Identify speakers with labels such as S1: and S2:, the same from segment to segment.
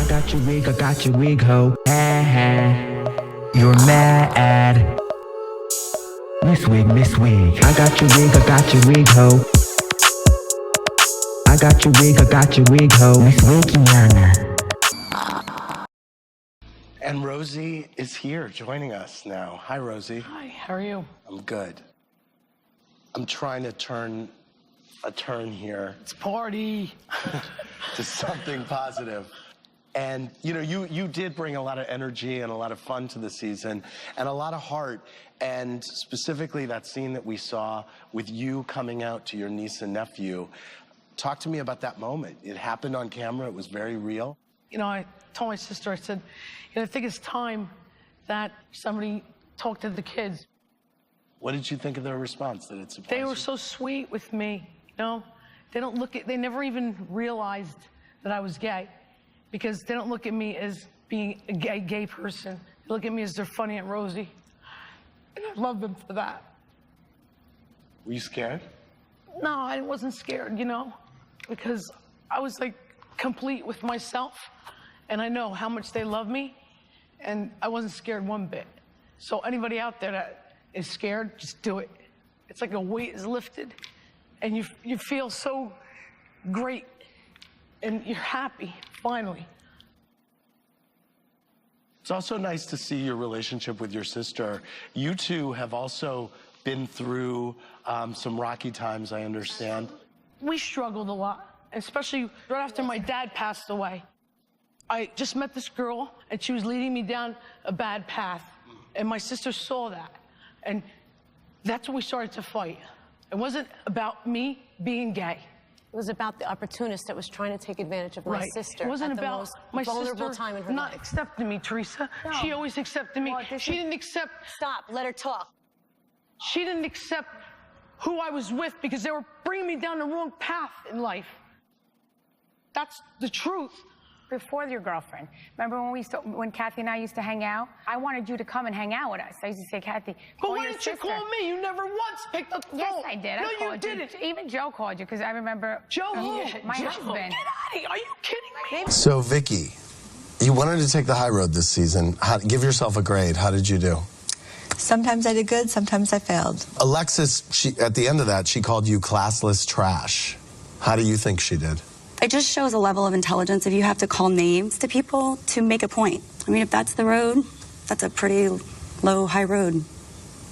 S1: I got your wig, ho. Ha ha. You're mad. Miss Wig. I got your wig, ho. I got your wig, ho. Miss Wigiana.
S2: And Rosie is here joining us now. Hi, Rosie.
S3: Hi, how are you?
S2: I'm good. I'm trying to turn a turn here.
S3: It's party.
S2: To something positive. And you know, you did bring a lot of energy and a lot of fun to the season and a lot of heart. And specifically that scene that we saw with you coming out to your niece and nephew. Talk to me about that moment. It happened on camera. It was very real.
S3: You know, I told my sister, I said, you know, I think it's time that somebody talked to the kids.
S2: What did you think of their response? Did it surprise
S3: They
S2: you?
S3: were so sweet with me, you know? They never even realized that I was gay because they don't look at me as being a gay person. They look at me as their funny Aunt Rosie. And I love them for that.
S2: Were you scared?
S3: No, I wasn't scared, you know, because I was like complete with myself and I know how much they love me and I wasn't scared one bit. So anybody out there that is scared, just do it. It's like a weight is lifted and you feel so great and you're happy, finally.
S2: It's also nice to see your relationship with your sister. You two have also been through some rocky times, I understand.
S3: We struggled a lot, especially right after my dad passed away. I just met this girl and she was leading me down a bad path. And my sister saw that. And that's when we started to fight. It wasn't about me being gay.
S4: It was about the opportunist that was trying to take advantage of my sister.
S3: It wasn't
S4: at the
S3: about
S4: most
S3: my
S4: vulnerable
S3: sister
S4: time in her
S3: not
S4: life.
S3: accepting me, Teresa.
S4: No.
S3: She always accepted me.
S4: Well,
S3: she didn't accept.
S4: Stop. Let her talk.
S3: She didn't accept who I was with because they were bringing me down the wrong path in life. That's the truth.
S5: Before your girlfriend, remember when Kathy and I used to hang out? I wanted you to come and hang out with us. I used to say, Kathy,
S3: But
S5: call
S3: why
S5: your
S3: didn't you
S5: sister.
S3: call me? You never once picked up the phone.
S5: Yes, I did.
S3: No,
S5: I called
S3: you didn't.
S5: Even Joe called you because I remember.
S3: Joe,
S5: my
S3: Joe,
S5: husband.
S3: Get out of here. Are you kidding me?
S2: So, Vicky, you wanted to take the high road this season. Give yourself a grade. How did you do?
S6: Sometimes I did good, sometimes I failed.
S2: Alexis, at the end of that, she called you classless trash. How do you think she did?
S7: It just shows a level of intelligence if you have to call names to people to make a point. I mean, if that's the road, that's a pretty low, high road.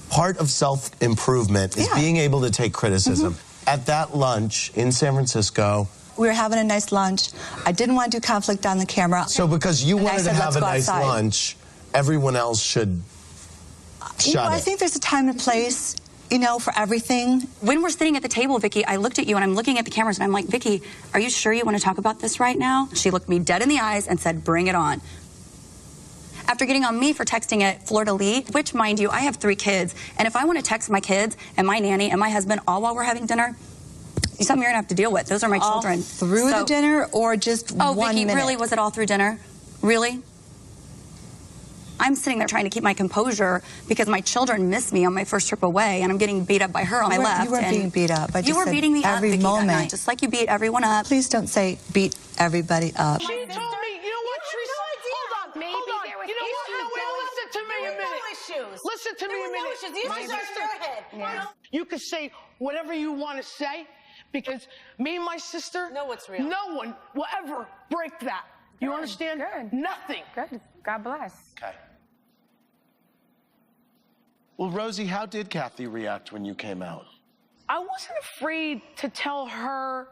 S2: Part of self-improvement is being able to take criticism. At that lunch in San Francisco,
S6: We were having a nice lunch. I didn't want to do conflict on the camera.
S2: so because you
S6: And I
S2: wanted to
S6: said,
S2: have
S6: "Let's
S2: a
S6: go
S2: nice
S6: outside."
S2: lunch, everyone else should shut
S6: I
S2: it.
S6: think there's a time and place, you know, for everything.
S7: When we're sitting at the table, Vicky, I looked at you and I'm looking at the cameras and I'm like, Vicky, are you sure you want to talk about this right now? She looked me dead in the eyes and said, bring it on. After getting on me for texting at Fleur de Lis, which, mind you, I have 3 kids, and if I want to text my kids and my nanny and my husband all while we're having dinner, it's something you're going to have to deal with. Those are my children.
S6: Through the dinner or just
S7: Oh,
S6: 1
S7: Vicky,
S6: minute?
S7: really? Was it all through dinner? Really? I'm sitting there trying to keep my composure because my children miss me on my first trip away, and I'm getting beat up by her on my left.
S6: You weren't being beat up.
S7: You were beating me up,
S6: every
S7: Vicky,
S6: moment.
S7: that night, just like you beat everyone up.
S6: Please don't say beat everybody up.
S3: She told me, you know what, Teresa? Hold on.
S5: Maybe
S3: Hold on.
S5: there was
S3: You know what?
S5: issues
S3: No, wait,
S5: going-
S3: listen to me a minute. Listen to me a minute. My sister, you can say whatever you want to say because me and my sister,
S4: Know what's real.
S3: no one will ever break that. You understand?
S5: Good.
S3: Nothing.
S5: Good. God bless.
S2: Okay. Well, Rosie, how did Kathy react when you came out?
S3: I wasn't afraid to tell her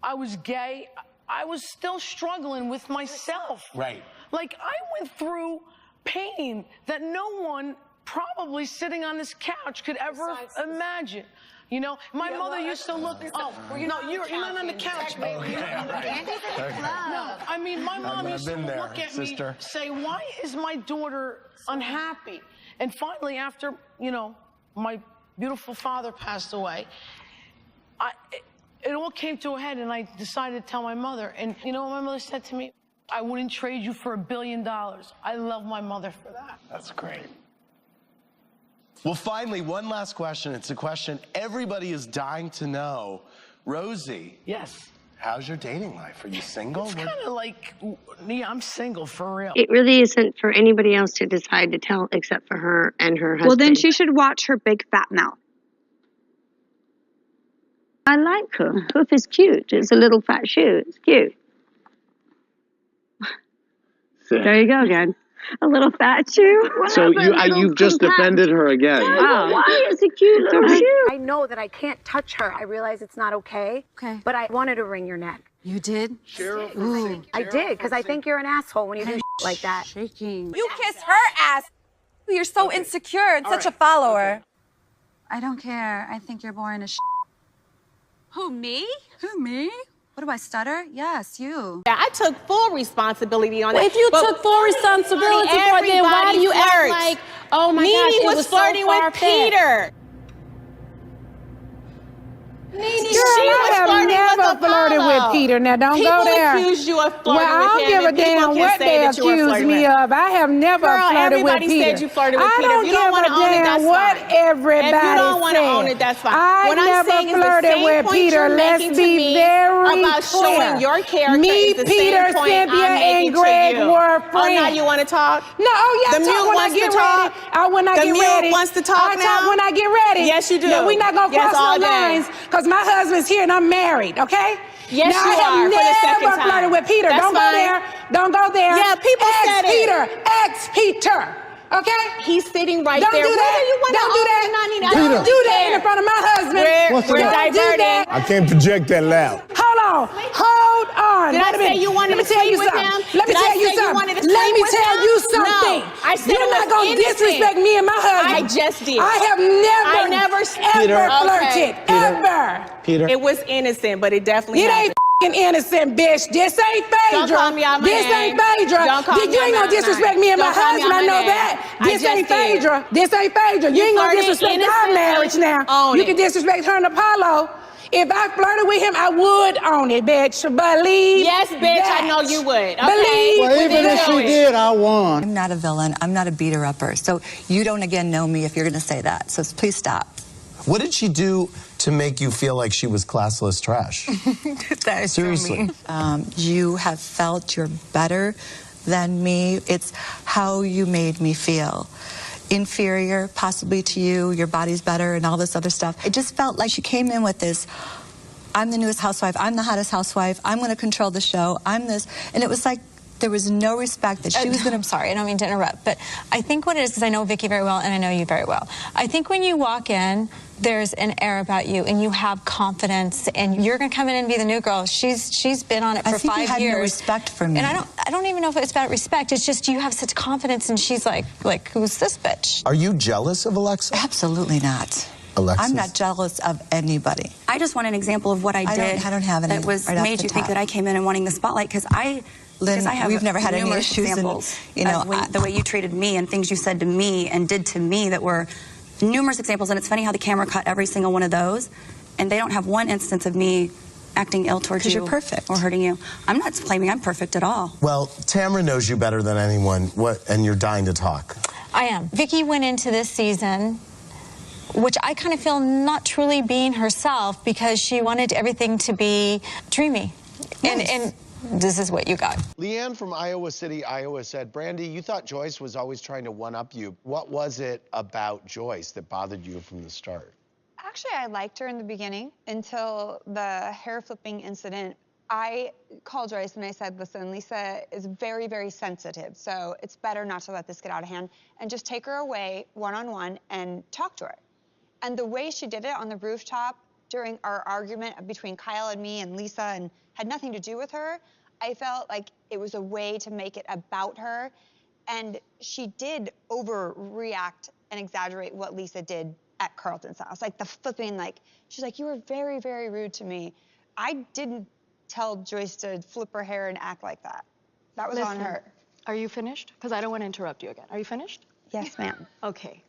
S3: I was gay. I was still struggling with myself.
S2: Right.
S3: Like, I went through pain that no one probably sitting on this couch could ever imagine. You know, my mother used to look. Oh, no, you're not on the couch, baby. No, I mean, my mom used to look at me, say, "Why is my daughter unhappy?" And finally, after my beautiful father passed away, it all came to a head, and I decided to tell my mother. And you know what my mother said to me? I wouldn't trade you for $1 billion. I love my mother for that.
S2: That's great. Well, finally, one last question. It's a question everybody is dying to know. Rosie.
S3: Yes.
S2: How's your dating life? Are you single?
S3: It's kind of like, yeah, I'm single for real.
S8: It really isn't for anybody else to decide to tell except for her and her husband.
S9: Well, then she should watch her big fat mouth.
S8: I like Hoof. Hoof is cute. It's a little fat shoe. It's cute. There you go again. A little fat shoe.
S10: So you've just defended her again.
S8: Wow. Why is it cute little shoe?
S5: I know that I can't touch her. I realize it's not okay.
S7: Okay.
S5: But I wanted to wring your neck.
S7: You did?
S5: Ooh. I did, because I think you're an asshole when you do like that.
S7: Shaking.
S11: You kiss her ass. You're so insecure and such a follower.
S7: I don't care. I think you're boring as
S11: Who, me?
S7: Who, me? What do I stutter? Yes, you.
S11: Yeah, I took full responsibility on it.
S4: If you took full responsibility for it, then why do you act like, oh my gosh,
S11: Nene
S4: it
S11: was
S4: so
S11: flirting with Peter.
S5: I
S9: have never flirted with Peter. Now, don't go there.
S11: People accuse you of flirting with him.
S9: Well, I don't give a damn what they accuse me of. I have never flirted with Peter.
S11: Everybody said you flirted with Peter.
S9: I don't
S11: If you don't want to
S9: give a
S11: own it,
S9: damn
S11: that's
S9: what
S11: fine.
S9: everybody
S11: If you don't want to
S9: said.
S11: own it, that's fine.
S9: I
S11: What I'm
S9: never
S11: saying is the
S9: flirted
S11: same
S9: with
S11: point
S9: Peter.
S11: you're
S9: Let's
S11: making to
S9: be
S11: me
S9: very
S11: about
S9: clear.
S11: showing your character
S9: Me,
S11: is the
S9: Peter,
S11: same point
S9: Cynthia,
S11: I'm making
S9: and Greg
S11: to you.
S9: were
S11: Oh,
S9: friends.
S11: now you want to talk?
S9: No, oh yeah,
S11: The
S9: I talk
S11: mute
S9: when I
S11: wants to
S9: get
S11: talk?
S9: ready. When I
S11: The
S9: get
S11: mute
S9: ready.
S11: wants to talk
S9: I
S11: now?
S9: talk when I get ready.
S11: Yes, you do.
S9: No, we're not gonna
S11: Yes,
S9: cross
S11: all
S9: no
S11: day.
S9: lines because my husband's here and I'm married. Okay?
S11: Yes,
S9: now,
S11: you
S9: I
S11: are,
S9: have
S11: for the second
S9: never
S11: time.
S9: flirted with Peter.
S11: That's
S9: Don't
S11: fine.
S9: go there. Don't go there.
S11: Yeah, people
S9: Ex
S11: said it.
S9: Peter. Ex Peter. Okay?
S11: He's sitting right
S9: Don't
S11: there.
S9: do that.
S11: Whether you want
S9: Don't do that. Don't do that in front of my husband.
S11: We're
S9: Don't do
S11: diverting.
S9: that.
S12: I can't project that loud.
S9: Hold on. Hold on.
S11: Did I
S9: Wait a
S11: say
S9: minute.
S11: you wanted
S9: Let me
S11: to
S9: tell
S11: sleep
S9: you
S11: with
S9: something.
S11: him?
S9: Let me
S11: Did I
S9: tell you
S11: say you
S9: something.
S11: wanted to
S9: Let
S11: sleep
S9: me
S11: with
S9: tell
S11: him?
S9: you something.
S11: No. I said
S9: You're
S11: it
S9: not
S11: was
S9: gonna
S11: innocent.
S9: disrespect me and my husband.
S11: I just did.
S9: I have never
S2: Peter.
S9: flirted. Ever.
S2: Peter.
S11: It was innocent, but it definitely
S9: It
S11: happened.
S9: ain't innocent, bitch. This ain't Phaedra.
S11: Don't call me out my
S9: This
S11: name.
S9: ain't Phaedra.
S11: Don't call
S9: You
S11: me
S9: ain't
S11: out
S9: gonna
S11: my
S9: disrespect
S11: name.
S9: me and my
S11: Don't call me
S9: husband.
S11: out
S9: I
S11: my
S9: know
S11: name.
S9: that.
S11: I
S9: This
S11: just
S9: ain't
S11: did.
S9: Phaedra. This ain't Phaedra. You ain't gonna
S11: flirted
S9: disrespect our
S11: innocently.
S9: marriage now.
S11: Own
S9: You
S11: it.
S9: can disrespect her and Apollo. If I flirted with him, I would own it, bitch. Believe.
S11: Yes, bitch,
S9: that.
S11: I know you would. Okay.
S9: Believe.
S10: Well, even if she did, I won.
S6: I'm not a villain. I'm not a beater-upper. So you don't, again, know me if you're going to say that. So please stop.
S2: What did she do to make you feel like she was classless trash?
S6: That is
S2: Seriously.
S6: You have felt you're better than me. It's how you made me feel. Inferior, possibly to you, your body's better, and all this other stuff. It just felt like she came in with this, I'm the newest housewife, I'm the hottest housewife, I'm going to control the show, I'm this. And it was like there was no respect that she was going to...
S13: I'm sorry, I don't mean to interrupt, but I think what it is, because I know Vicky very well and I know you very well, I think when you walk in, there's an air about you and you have confidence and you're going to come in and be the new girl. She's been on it for 5 years.
S6: I think you had no respect for me.
S13: And I don't even know if it's about respect. It's just you have such confidence and she's like who's this bitch?
S2: Are you jealous of Alexa?
S6: Absolutely not.
S2: Alexis?
S6: I'm not jealous of anybody.
S7: I just want an example of what I did
S6: I don't have any
S7: that was
S6: right off
S7: made
S6: the
S7: you think
S6: top.
S7: that I came in and wanting the spotlight because
S6: Lynn,
S7: have
S6: we've never had any
S7: numerous
S6: issues
S7: examples
S6: and,
S7: the way you treated me and things you said to me and did to me that were numerous examples. And it's funny how the camera caught every single one of those, and they don't have one instance of me acting ill towards you.
S6: Because you're perfect.
S7: Or hurting you. I'm not claiming I'm perfect at all.
S2: Well, Tamara knows you better than anyone, and you're dying to talk.
S13: I am. Vicky went into this season, which I kind of feel not truly being herself because she wanted everything to be dreamy.
S6: Nice.
S13: And this is what you got.
S14: Leanne from Iowa City, Iowa said, Brandi, you thought Joyce was always trying to one-up you. What was it about Joyce that bothered you from the start?
S15: Actually, I liked her in the beginning until the hair flipping incident. I called Joyce and I said, listen, Lisa is very, very sensitive, so it's better not to let this get out of hand and just take her away one-on-one and talk to her. And the way she did it on the rooftop during our argument between Kyle and me and Lisa and had nothing to do with her, I felt like it was a way to make it about her. And she did overreact and exaggerate what Lisa did at Carlton's house. Like the flipping, she's like, you were very, very rude to me. I didn't tell Joyce to flip her hair and act like that. That was on her.
S16: Are you finished? Because I don't want to interrupt you again. Are you finished?
S15: Yes, ma'am.
S16: Okay.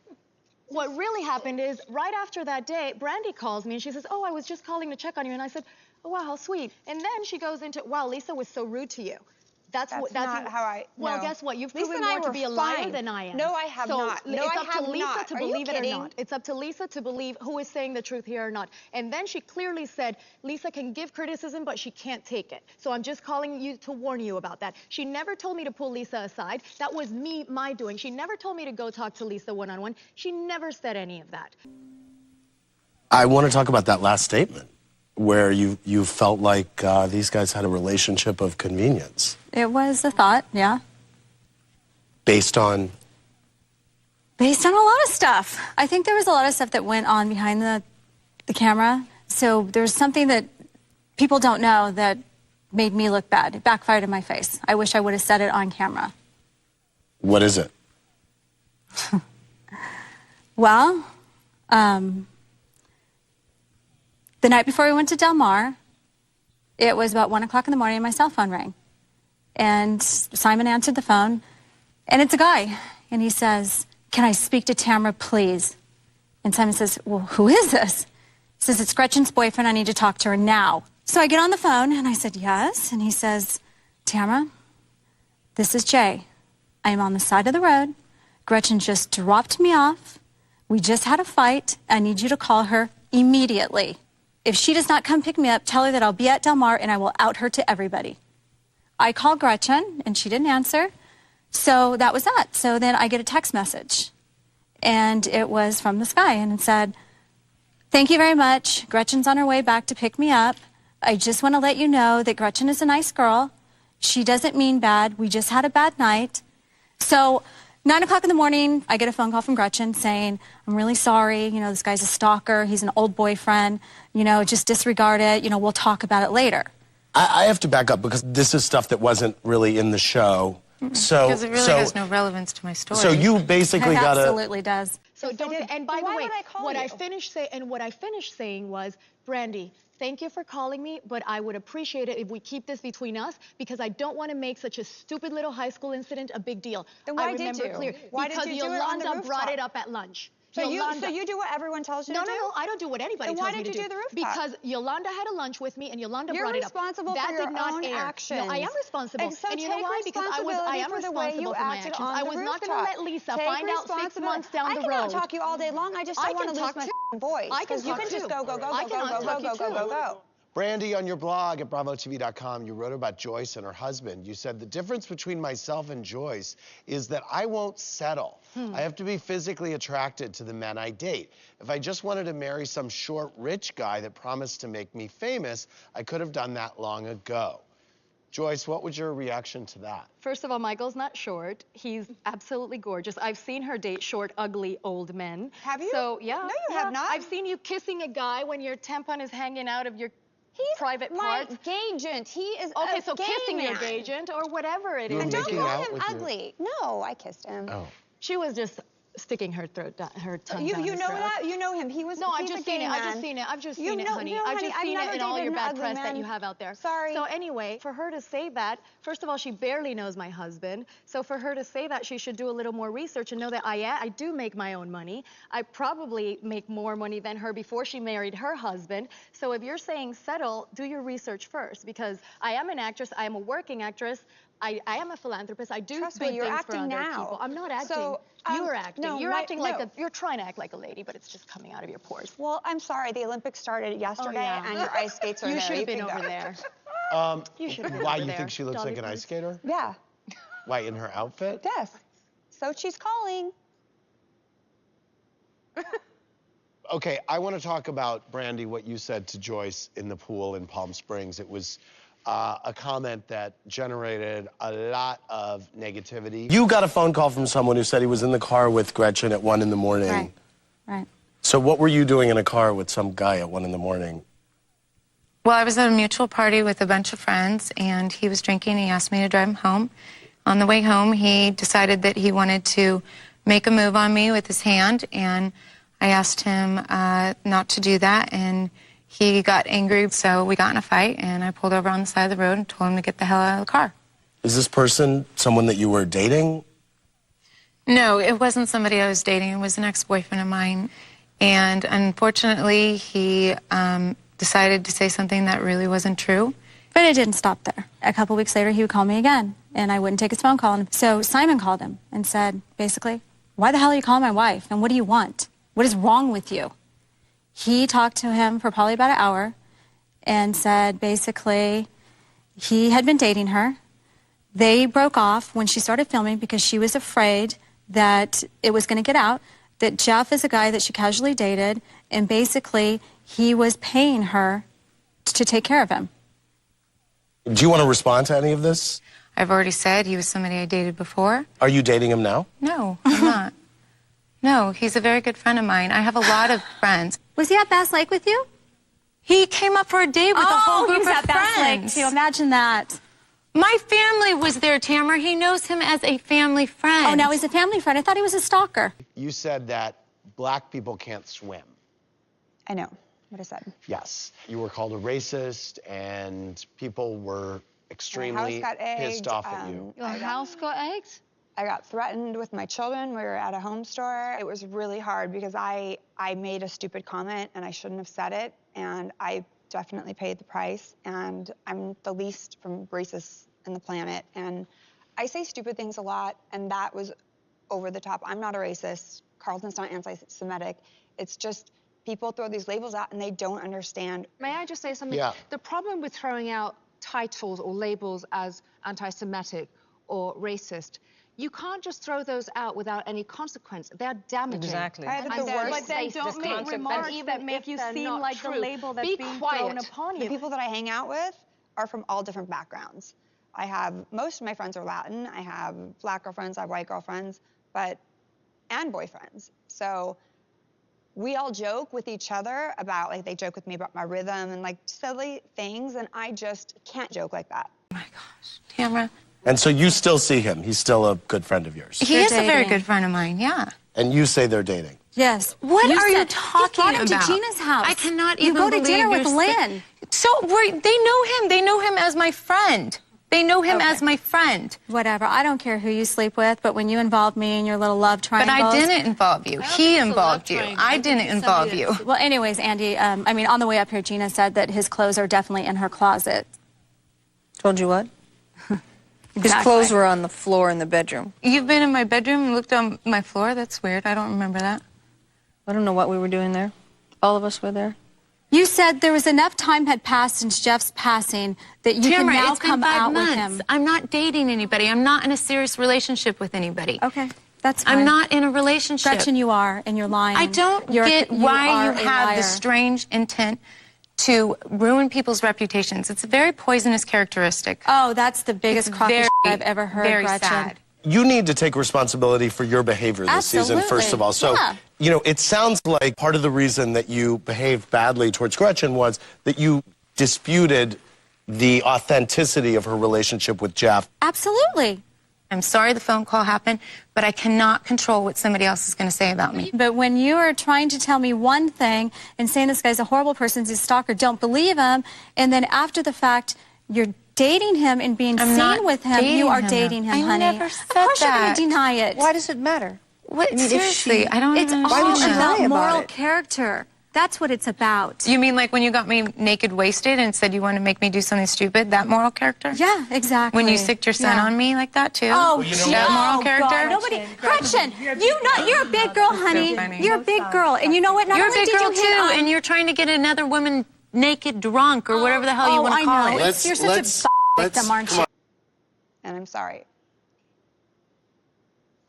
S16: What really happened is, right after that day, Brandi calls me and she says, oh, I was just calling to check on you. And I said, oh, wow, how sweet. And then she goes into, wow, Lisa was so rude to you. That's
S15: not how I.
S16: Well,
S15: no.
S16: guess what? You've
S15: Lisa
S16: proven
S15: and I
S16: more to
S15: were
S16: be a
S15: fine.
S16: liar than I am.
S15: No, I have not. No,
S16: it's
S15: I
S16: up
S15: have
S16: to Lisa
S15: not.
S16: to
S15: Are you
S16: believe it or
S15: kidding?
S16: not. It's up to Lisa to believe who is saying the truth here or not. And then she clearly said Lisa can give criticism, but she can't take it. So I'm just calling you to warn you about that. She never told me to pull Lisa aside. That was my doing. She never told me to go talk to Lisa one-on-one. She never said any of that.
S2: I want to talk about that last statement, where you felt like these guys had a relationship of convenience.
S13: It was a thought, yeah.
S2: Based on
S13: a lot of stuff. I think there was a lot of stuff that went on behind the camera. So there's something that people don't know that made me look bad. It backfired in my face. I wish I would have said it on camera.
S2: What is it?
S13: Well, the night before we went to Del Mar, it was about 1 o'clock in the morning and my cell phone rang. And Simon answered the phone, and it's a guy. And he says, "Can I speak to Tamara, please?" And Simon says, "Well, who is this?" He says, "It's Gretchen's boyfriend. I need to talk to her now." So I get on the phone, and I said, "Yes." And he says, "Tamara, this is Jay. I am on the side of the road. Gretchen just dropped me off. We just had a fight. I need you to call her immediately. If she does not come pick me up, tell her that I'll be at Del Mar and I will out her to everybody." I called Gretchen and she didn't answer. So that was that. So then I get a text message and it was from this guy and it said, "Thank you very much. Gretchen's on her way back to pick me up. I just want to let you know that Gretchen is a nice girl. She doesn't mean bad. We just had a bad night." So 9 o'clock in the morning, I get a phone call from Gretchen saying, "I'm really sorry. You know, this guy's a stalker. He's an old boyfriend. You know, just disregard it. You know, we'll talk about it later."
S2: I have to back up because this is stuff that wasn't really in the show. So
S12: because it really has no relevance to my story.
S2: So you basically got to...
S13: It absolutely does.
S16: So don't, and by the way, what I finished saying was, Brandi, thank you for calling me, but I would appreciate it if we keep this between us because I don't want to make such a stupid little high school incident a big deal.
S15: Then why
S16: I remember
S15: did you?
S16: Clear,
S15: Why
S16: because
S15: did you do it on the
S16: Yolanda brought
S15: rooftop?
S16: it up at lunch.
S15: So
S16: Yolanda,
S15: you do what everyone tells you to do?
S16: No, I don't do what anybody tells me to do.
S15: Then why did you do the rooftop?
S16: Because Yolanda had a lunch with me and Yolanda
S15: You're
S16: brought it up.
S15: responsible
S16: that
S15: for your
S16: did not
S15: own
S16: air.
S15: actions.
S16: No, I am responsible.
S15: And
S16: you know why? Because I am responsible for my actions. I was not going to let Lisa find out 6 months down the road.
S15: I can talk you all day long. I just don't want to lose my voice.
S16: I can
S15: you can just go.
S14: Brandi, on your blog at bravotv.com, you wrote about Joyce and her husband. You said, "The difference between myself and Joyce is that I won't settle. I have to be physically attracted to the men I date. If I just wanted to marry some short, rich guy that promised to make me famous, I could have done that long ago." Joyce, what was your reaction to that?
S16: First of all, Michael's not short. He's absolutely gorgeous. I've seen her date short, ugly, old men.
S15: Have you?
S16: So, yeah.
S15: No, you have not.
S16: I've seen you kissing a guy when your tampon is hanging out of your private parts.
S15: My agent. He is
S16: okay,
S15: a
S16: so
S15: gay
S16: kissing
S15: man.
S16: your agent or whatever it is.
S15: And don't
S14: making
S15: call
S14: out
S15: him
S14: with
S15: ugly. No, I kissed him.
S14: Oh.
S16: She was just sticking her tongue down
S15: You
S16: his
S15: know
S16: throat.
S15: that? You know him. He was.
S16: No, I've
S15: he's
S16: just
S15: a gay
S16: seen it.
S15: man.
S16: I've just seen it. I've just
S15: You
S16: seen it,
S15: know-
S16: honey.
S15: no,
S16: I've
S15: honey,
S16: just
S15: I've
S16: seen
S15: never
S16: it in all
S15: dated
S16: your
S15: an
S16: bad
S15: ugly
S16: press that
S15: man.
S16: you have out there.
S15: Sorry.
S16: So anyway, for her to say that, first of all, she barely knows my husband. So for her to say that, she should do a little more research and know that I do make my own money. I probably make more money than her before she married her husband. So if you're saying settle, do your research first because I am an actress. I am a working actress. I am a philanthropist. I do
S15: Trust
S16: good
S15: me, you're
S16: things for
S15: acting
S16: other
S15: now.
S16: people. I'm not acting.
S15: So,
S16: you're acting.
S15: no,
S16: you're acting like
S15: no.
S16: you're trying to act like a lady, but it's just coming out of your pores.
S15: Well, I'm sorry. The Olympics started yesterday, and your ice skates are
S16: You
S15: there.
S16: should have been
S15: can
S16: over
S15: go.
S16: there.
S15: You should have been
S14: Why,
S15: over
S14: you
S15: there.
S14: think she looks
S16: Dolly,
S14: like an
S16: please.
S14: ice skater?
S15: Yeah.
S14: Why, in her outfit?
S15: Yes. Sochi's calling.
S14: Okay, I want to talk about, Brandi, what you said to Joyce in the pool in Palm Springs. It was a comment that generated a lot of negativity.
S2: You got a phone call from someone who said he was in the car with Gretchen at 1 in the morning.
S13: Right, right.
S2: So what were you doing in a car with some guy at 1 in the morning?
S12: Well, I was at a mutual party with a bunch of friends, and he was drinking. He asked me to drive him home. On the way home, he decided that he wanted to make a move on me with his hand, and I asked him not to do that, and he got angry, so we got in a fight, and I pulled over on the side of the road and told him to get the hell out of the car.
S2: Is this person someone that you were dating?
S12: No, it wasn't somebody I was dating. It was an ex-boyfriend of mine, and unfortunately, he decided to say something that really wasn't true.
S7: But it didn't stop there. A couple weeks later, he would call me again, and I wouldn't take his phone call. And so Simon called him and said, basically, why the hell are you calling my wife? And what do you want? What is wrong with you? He talked to him for probably about an hour and said, basically, he had been dating her. They broke off when she started filming because she was afraid that it was going to get out, that Jeff is a guy that she casually dated, and basically he was paying her to take care of him.
S2: Do you want to respond to any of this?
S12: I've already said he was somebody I dated before.
S2: Are you dating him now?
S12: No, I'm not. No, he's a very good friend of mine. I have a lot of friends.
S7: Was he at Bass Lake with you?
S12: He came up for a date with a whole group
S7: he was
S12: of
S7: at Bass Lake
S12: friends.
S7: too. Imagine that.
S12: My family was there, Tamara. He knows him as a family friend.
S7: Oh, now he's a family friend. I thought he was a stalker.
S14: You said that black people can't swim.
S15: I know what I said.
S14: Yes. You were called a racist, and people were extremely pissed off at you.
S15: Your house got egged? I got threatened with my children. We were at a home store. It was really hard because I made a stupid comment, and I shouldn't have said it, and I definitely paid the price, and I'm the least from racist in the planet, and I say stupid things a lot, and that was over the top. I'm not a racist. Carlton's not anti-Semitic. It's just people throw these labels out, and they don't understand.
S17: May I just say something?
S14: Yeah.
S17: The problem with throwing out titles or labels as anti-Semitic or racist, you can't just throw those out without any consequence. They're damaging.
S16: Exactly.
S17: And
S16: But
S17: they're
S16: then don't make remarks that make you seem like the label that's being thrown upon you.
S15: The people that I hang out with are from all different backgrounds. Most of my friends are Latin. I have black girlfriends, I have white girlfriends, and boyfriends. So we all joke with each other about, like, they joke with me about my rhythm and, like, silly things, and I just can't joke like that.
S12: Oh my gosh, Tamara.
S2: And so you still see him. He's still a good friend of yours.
S12: He is a very good friend of mine, yeah.
S2: And you say they're dating.
S7: Yes.
S12: What are you talking
S7: brought him
S12: about?
S7: to Gina's house.
S12: I cannot
S7: You
S12: even
S7: go to
S12: believe
S7: dinner with
S12: you're
S7: Lynn.
S12: So they know him. They know him as my friend. They know him as my friend.
S7: Whatever. I don't care who you sleep with, but when you involve me in your little love triangles...
S12: But I didn't involve you. He involved you. I didn't involve you.
S7: Well, anyways, Andy, I mean, on the way up here, Gina said that his clothes are definitely in her closet.
S18: Told you what? His clothes were on the floor in the bedroom.
S12: You've been in my bedroom and looked on my floor? That's weird. I don't remember that.
S18: I don't know what we were doing there. All of us were there.
S7: You said there was enough time had passed since Jeff's passing that you
S12: Tamara,
S7: can now
S12: it's been
S7: come
S12: 5
S7: out
S12: months.
S7: with him.
S12: I'm not dating anybody. I'm not in a serious relationship with anybody.
S7: Okay, that's fine.
S12: I'm not in a relationship.
S7: Gretchen, you are, and you're lying.
S12: I don't get why you have this strange intent to ruin people's reputations. It's a very poisonous characteristic.
S7: Oh, that's the biggest crock of shit I've ever heard,
S12: very
S7: Gretchen.
S12: sad.
S2: You need to take responsibility for your behavior this season, first of all. So, you know, it sounds like part of the reason that you behaved badly towards Gretchen was that you disputed the authenticity of her relationship with Jeff.
S7: Absolutely.
S12: I'm sorry the phone call happened, but I cannot control what somebody else is going to say about me.
S7: But when you are trying to tell me one thing and saying this guy's a horrible person, he's a stalker, don't believe him, and then after the fact, you're dating him and being seen with him, you are dating him, honey.
S12: I never said
S7: of course
S12: that.
S7: you're going to deny it.
S18: Why does it matter?
S12: What? Seriously, I don't
S7: It's
S12: even
S7: all
S12: understand.
S7: about moral character. That's what it's about.
S12: You mean like when you got me naked wasted and said you wanted to make me do something stupid? That moral character?
S7: Yeah, exactly.
S12: When you sicked your son on me like that too?
S7: Oh,
S12: that moral character?
S7: God. Nobody, Gretchen, you're a big girl, honey. You're a big girl, and you know what? Not
S12: You're a
S7: only
S12: big
S7: did
S12: girl
S7: you hit
S12: too,
S7: on-
S12: and you're trying to get another woman naked drunk or whatever the hell you want to call it.
S7: You're such a victim, aren't you?
S15: And I'm sorry.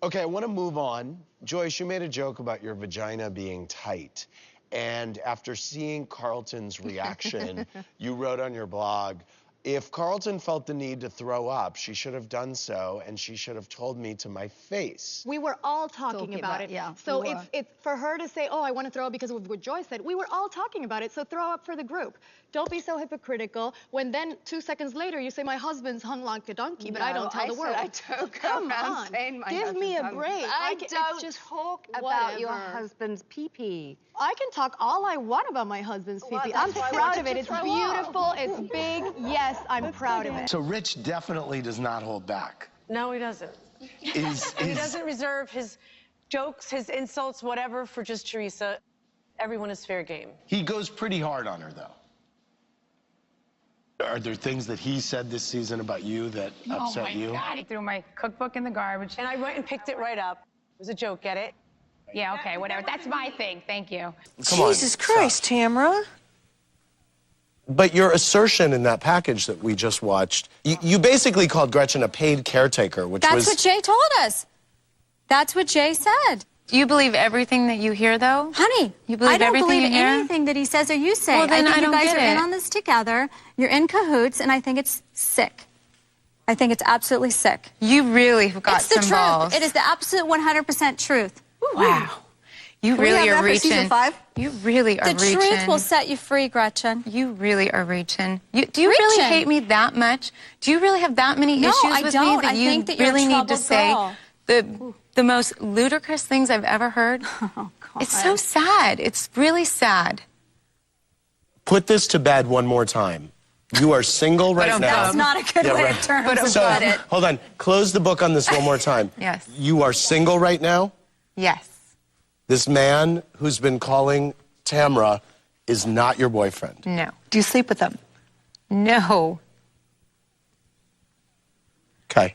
S14: Okay, I want to move on. Joyce, you made a joke about your vagina being tight. And after seeing Carlton's reaction, you wrote on your blog, if Carlton felt the need to throw up, she should have done so, and she should have told me to my face.
S16: We were all talking about it.
S17: Yeah.
S16: So if for her to say, oh, I want to throw up because of what Joyce said, we were all talking about it. So throw up for the group. Don't be so hypocritical when then 2 seconds later you say my husband's hung like a donkey, but I don't tell the world.
S15: I don't
S16: Come on. Give me a break.
S15: I
S16: it's
S15: don't
S16: just
S15: talk about your
S16: whatever.
S15: husband's pee-pee.
S16: I can talk all I want about my husband's pee-pee. I'm
S15: that's why I
S16: proud
S15: wanted
S16: of it.
S15: to
S16: It's
S15: throw up.
S16: beautiful. It's big. Yes, I'm proud of it.
S2: So Rich definitely does not hold back.
S3: No, he doesn't. He doesn't reserve his jokes, his insults, whatever, for just Teresa. Everyone is fair game.
S2: He goes pretty hard on her, though. Are there things that he said this season about you that upset you?
S5: Oh my God, he threw my cookbook in the garbage.
S3: And I went and picked it right up. It was a joke, get it?
S5: Yeah, okay, whatever. That's my thing. Thank you.
S2: Come on,
S18: Jesus Christ, Tamra.
S14: But your assertion in that package that we just watched, you basically called Gretchen a paid caretaker, which
S7: That's
S14: was...
S7: what Jay told us. That's what Jay said.
S12: You believe everything that you hear, though?
S7: Honey,
S12: You believe
S7: I don't
S12: everything
S7: believe
S12: you hear?
S7: anything that he says or you say.
S12: Well, then
S7: I think
S12: I don't
S7: you guys
S12: get
S7: are in
S12: it.
S7: on this together. You're in cahoots, and I think it's sick. I think it's absolutely sick.
S12: You really have got
S7: It's the
S12: some
S7: truth.
S12: balls.
S7: It is the absolute 100% truth.
S12: Wow. You
S7: Can we
S12: really
S7: have
S12: are
S7: that for season
S12: reaching.
S7: 5?
S12: You really are
S7: The
S12: reaching.
S7: truth will set you free, Gretchen.
S12: You really are reaching. Do you really
S7: Reaching.
S12: hate me that much? Do you really have that many
S7: No,
S12: issues
S7: I
S12: with
S7: don't.
S12: me that
S7: I
S12: you
S7: think that you're a
S12: really need to
S7: troubled
S12: say
S7: girl.
S12: the most ludicrous things I've ever heard?
S7: Oh, God.
S12: It's so sad. It's really sad.
S14: Put this to bed one more time. You are single right now.
S7: That's not a good way to turn to
S14: So,
S7: put it.
S14: hold on. Close the book on this one more time.
S12: Yes.
S14: You are single right now?
S12: Yes.
S14: This man who's been calling Tamra is not your boyfriend.
S12: No.
S18: Do you sleep with them?
S12: No.
S14: Okay.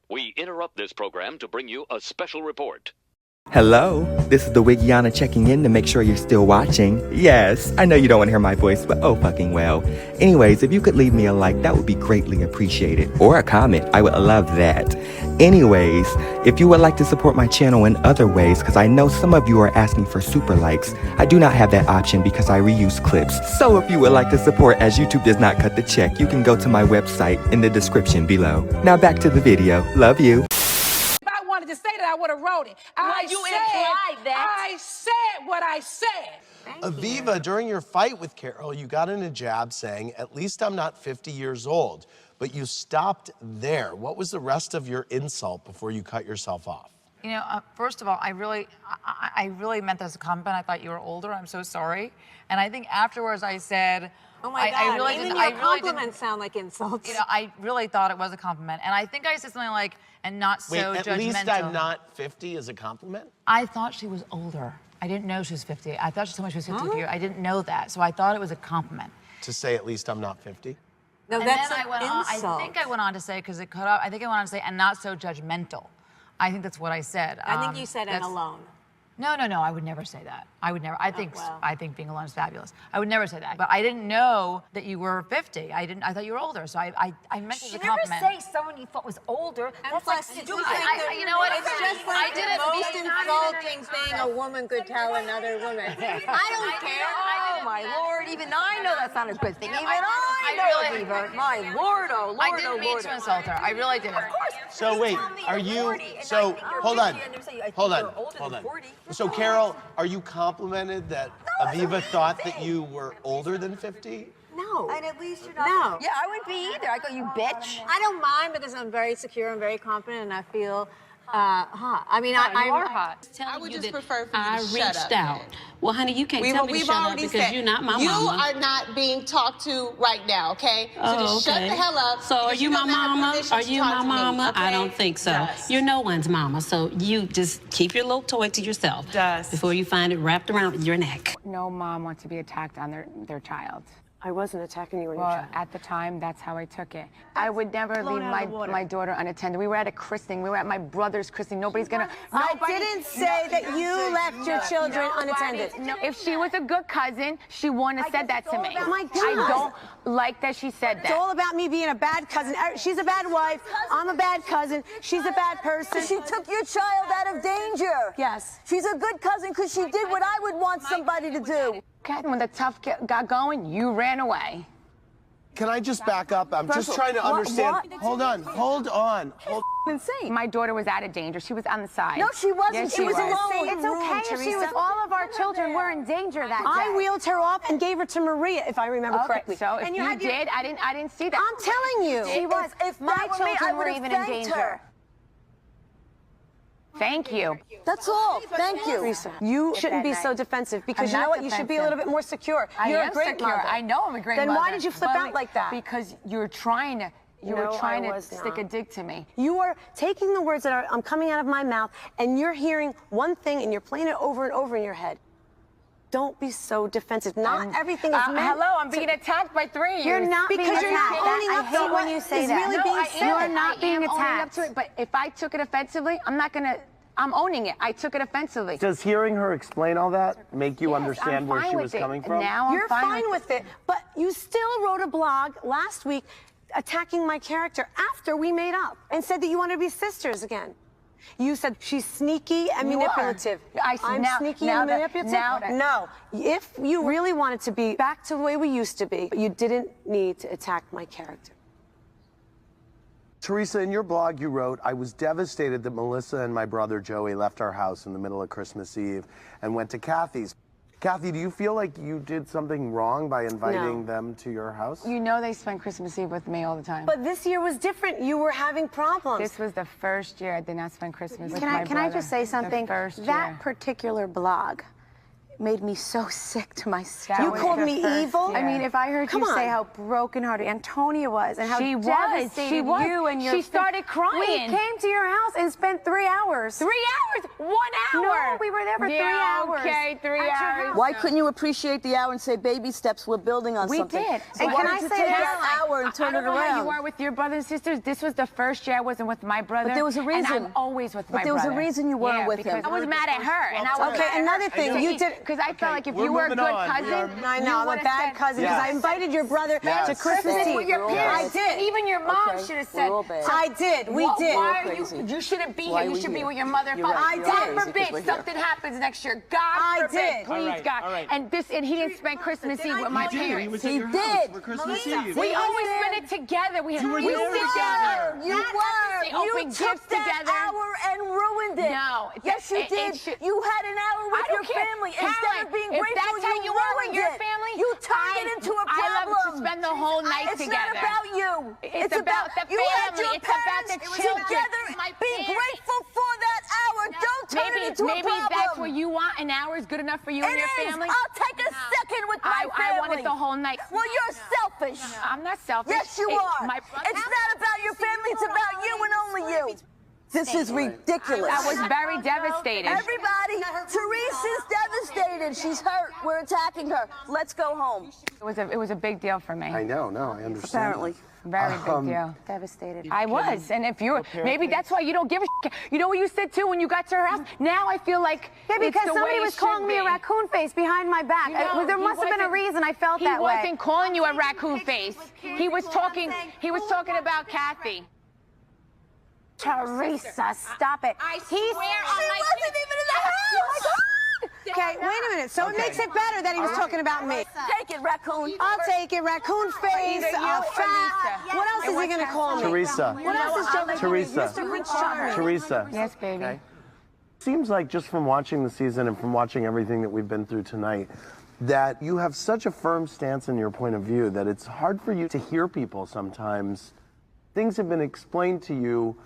S19: We interrupt this program to bring you a special report.
S1: Hello, this is the Wigiana checking in to make sure you're still watching. Yes, I know you don't want to hear my voice, but oh fucking well. Anyways, if you could leave me a like, that would be greatly appreciated. Or a comment, I would love that. Anyways, if you would like to support my channel in other ways, because I know some of you are asking for super likes, I do not have that option because I reuse clips. So if you would like to support as YouTube does not cut the check, you can go to my website in the description below. Now back to the video. Love you.
S9: To say that, I would have wrote it. I said what I said.
S14: Aviva, during your fight with Carol, you got in a jab saying, "At least I'm not 50 years old." But you stopped there. What was the rest of your insult before you cut yourself off?
S20: You know, first of all, I really meant that as a compliment. I thought you were older. I'm so sorry. And I think afterwards I said,
S11: Oh my God, even your compliments sound like insults.
S20: You know, I really thought it was a compliment. And I think I said something like, and not so judgmental.
S14: Wait, at least I'm not 50 is a compliment?
S20: I thought she was older. I didn't know she was 50. I thought she told me she was 50 years. I didn't know that. So I thought it was a compliment.
S14: To say at least I'm not 50?
S11: No,
S20: And
S11: that's
S20: then
S11: an
S20: I went on,
S11: insult.
S20: I think I went on to say, because it cut off, I think I went on to say, and not so judgmental. I think that's what I said.
S11: I think you said and alone.
S20: No, I would never say that. I would never. I think being alone is fabulous. I would never say that. But I didn't know that you were 50. I thought you were older. So I meant it as a compliment.
S11: Never say someone you thought was older. That's like stupid.
S20: You know what?
S11: It's just like the most insulting thing a woman could tell another woman. I don't care. Oh my Lord! Even I know that's not a good thing. Even I know, Aviva. My Lord, oh Lord,
S20: I didn't mean to insult her. I really didn't. Of course.
S14: So wait, are you, so hold on. So Carol, are you complimented that Aviva thought that you were older than 50?
S11: No. And at least you're not. No. Yeah, I wouldn't be either. I go, you bitch. I don't mind because I'm very secure and very confident and I feel hot. I mean,
S3: You are hot.
S21: I would just prefer for you to shut up. Out. Well, honey, you can't tell me to we've shut up already because said, you're not my you mama. are not being talked to right now, okay? So just shut the hell up. So are you my mama? Are you my mama? I don't think so. You're no one's mama, so you just keep your little toy to yourself before you find it wrapped around your neck.
S5: No mom wants to be attacked on their child.
S3: I wasn't attacking you on your
S5: Well,
S3: child.
S5: at the time, that's how I took it. I would never leave my daughter unattended. We were at a christening. We were at my brother's christening. Nobody's gonna.
S3: I didn't say that you left your children unattended.
S5: No, if she was a good cousin, she wouldn't have said that to me.
S3: My God.
S5: I don't like that she said that.
S3: It's all about me being a bad cousin. She's a bad wife. I'm a bad cousin. She's a bad person.
S22: She took your child out of danger.
S3: Yes.
S22: She's a good cousin because she did what I would want somebody to do.
S5: When the tough got going, you ran away.
S14: Can I just back up? I'm just trying to understand. Hold on.
S5: Insane. My daughter was out of danger. She was on the side.
S22: No, she wasn't.
S5: Yes,
S22: She was alone.
S16: It's okay if she was. All of our children were in danger that day.
S3: I wheeled her off and gave her to Maria, if I remember correctly.
S5: So if you did, I didn't see that.
S3: I'm telling you.
S16: She was.
S22: If
S16: My
S22: that were me, I
S16: children were
S22: would've
S16: even in
S22: thanked
S16: danger.
S22: her.
S5: Thank you.
S22: That's all. Thank you.
S3: Lisa, you shouldn't be so defensive because you know what? You should be a little bit more secure. You're a great mother.
S5: I know I'm a great mother.
S3: Then why did you flip out like that?
S5: Because you were trying to stick a dig to me.
S3: You are taking the words that I'm coming out of my mouth and you're hearing one thing and you're playing it over and over in your head.
S4: Don't be so defensive. Not everything is meant.
S5: Hello, I'm being attacked by 3 of you.
S4: You're not being attacked.
S5: You're not owning up
S4: I hate
S5: to
S4: when
S5: what
S4: you say
S5: is
S4: that.
S5: really being said.
S4: You are not
S5: I
S4: being
S5: am owning up
S4: attacked.
S5: to it, but if I took it offensively, I'm owning it. I took it offensively.
S14: Does hearing her explain all that make you understand where she was coming from?
S5: Now
S4: You're fine with it, but you still wrote a blog last week attacking my character after we made up and said that you wanted to be sisters again. You said she's sneaky and manipulative. I'm sneaky and manipulative? No. If you really wanted to be back to the way we used to be, you didn't need to attack my character.
S2: Teresa, in your blog you wrote, I was devastated that Melissa and my brother Joey left our house in the middle of Christmas Eve and went to Kathy's. Kathy, do you feel like you did something wrong by inviting them to your house?
S5: You know they spend Christmas Eve with me all the time.
S4: But this year was different. You were having problems.
S5: This was the first year I did not spend Christmas with my brother.
S4: Can I just say something?
S5: That
S4: particular blog made me so sick to my stomach.
S5: That
S4: You
S5: was
S4: called
S5: the
S4: me
S5: first
S4: evil?
S5: year.
S4: I mean, if I heard you say how brokenhearted Antonia was and how devastated you and your
S5: She started crying.
S4: We came to your house and spent 3 hours.
S5: 3 hours? 1 hour?
S4: No, we were there for 3 hours.
S5: Okay, 3 hours.
S22: Why couldn't you appreciate the hour and say, baby steps, we're building on something?
S5: We did.
S22: So
S5: And
S22: why
S5: can I
S22: did you
S5: say
S22: take
S5: this?
S22: that hour and turn
S5: I
S22: it
S5: don't know how
S22: around?
S5: you are with your brothers and sisters. This was the first year I wasn't with my brother.
S22: But there was a reason.
S5: And I'm always with my
S22: But there was
S5: brother.
S22: a reason you weren't with him.
S5: I was mad at her. And I was
S4: Okay, another thing, you did...
S5: Because I felt like if you were a good cousin...
S4: I know, I'm a bad cousin because I invited your brother to Christmas Eve.
S5: With your parents.
S4: I did.
S5: Even your mom should have said...
S4: I did. We did.
S5: Why are you shouldn't be here. You should be with your mother and father. God forbid something happens next year. God forbid. Please, God. And he didn't spend Christmas Eve with my parents.
S22: He did.
S5: We always spent it together. We sit together.
S22: You were.
S5: Open
S22: You took
S5: gifts
S22: that
S5: together.
S22: hour and ruined it.
S5: No.
S22: Yes, you did. You had an hour with your family. Instead of being grateful,
S5: that's how you are with
S22: ruined
S5: your
S22: it.
S5: family.
S22: You turned it into a problem.
S5: I love to spend the whole night
S22: it's
S5: together.
S22: It's not about you.
S5: It's about the
S22: you had
S5: family.
S22: your
S5: It's about the
S22: parents
S5: children.
S22: together. Be grateful for that hour. Don't turn it into a problem.
S5: Maybe that's what you want. An hour is good enough for you and your family.
S22: I'll take a second with my family.
S5: I wanted the whole night.
S22: Well, you're selfish.
S5: I'm not selfish.
S22: Yes, you are. It's not about your family. It's about you and only you. This is ridiculous.
S5: I was very devastated.
S22: Everybody, Teresa's devastated. She's hurt. We're attacking her. Let's go home.
S5: It was a big deal for me.
S2: I know, I understand.
S22: Apparently.
S5: Very big deal.
S4: Devastated.
S5: I was, and if you're, maybe that's why you don't give a shit. You know what you said too when you got to her house? Now I feel like
S4: because somebody was calling me a raccoon face behind my back. There must have been a reason I felt that way.
S5: He wasn't calling you a raccoon face. He was talking about Kathy.
S4: Teresa, stop it.
S5: I swear on my...
S22: She wasn't even in the house.
S4: Okay, wait a minute. So it makes it better that he was talking about me.
S22: Take it, raccoon.
S4: I'll take it. Raccoon face, fat. What else is he going to call me?
S2: Teresa.
S4: What else is Joe
S2: Teresa.
S4: Mr. Rich Charming.
S2: Teresa.
S5: Yes, baby.
S2: Okay. Seems like just from watching the season and from watching everything that we've been through tonight, that you have such a firm stance in your point of view that it's hard for you to hear people sometimes. Things have been explained to you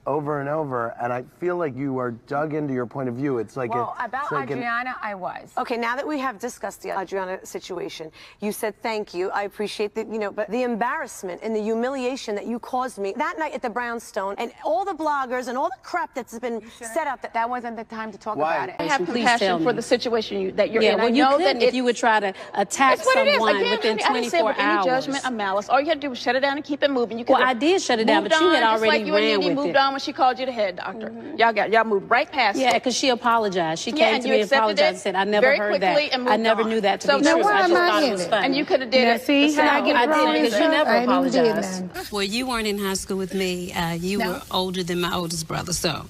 S2: over and over, and I feel like you are dug into your point of view. It's like
S5: about Adriana, I was.
S4: Okay, now that we have discussed the Adriana situation, you said thank you. I appreciate that, but the embarrassment and the humiliation that you caused me that night at the Brownstone, and all the bloggers and all the crap that's been set out,
S5: that wasn't the time to talk about it.
S21: I have compassion for the situation that you're in.
S8: Well, you couldn't if you would try to attack someone within 24
S21: I didn't say with any
S8: hours.
S21: judgment or malice. All you had to do was shut it down and keep it moving.
S8: Well, I did shut it down, but you had already
S21: ran with it. You moved on when she called you the head doctor. Y'all moved right past it.
S8: Yeah, because she apologized. She came to me and apologized and said, I never heard that. I never knew that to be true. I just thought it was funny.
S21: And you could have did it.
S8: See, I did because you never apologized.
S23: Well, you weren't in high school with me. You were older than my oldest brother, so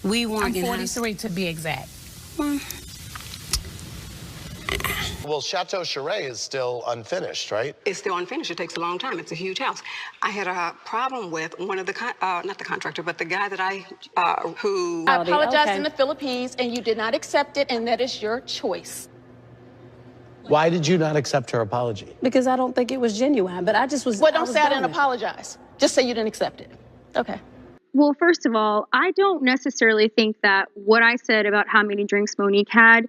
S23: we weren't in high school.
S20: I'm 43 to be exact.
S14: Well, Chateau Charest is still unfinished, right?
S24: It's still unfinished. It takes a long time. It's a huge house. I had a problem with one of the, not the contractor, but the guy that I
S21: apologized in the Philippines, and you did not accept it, and that is your choice.
S14: Why did you not accept her apology?
S8: Because I don't think it was genuine, but I just was.
S21: Well, don't say I didn't apologize. Just say you didn't accept it. Okay.
S25: Well, first of all, I don't necessarily think that what I said about how many drinks Monique had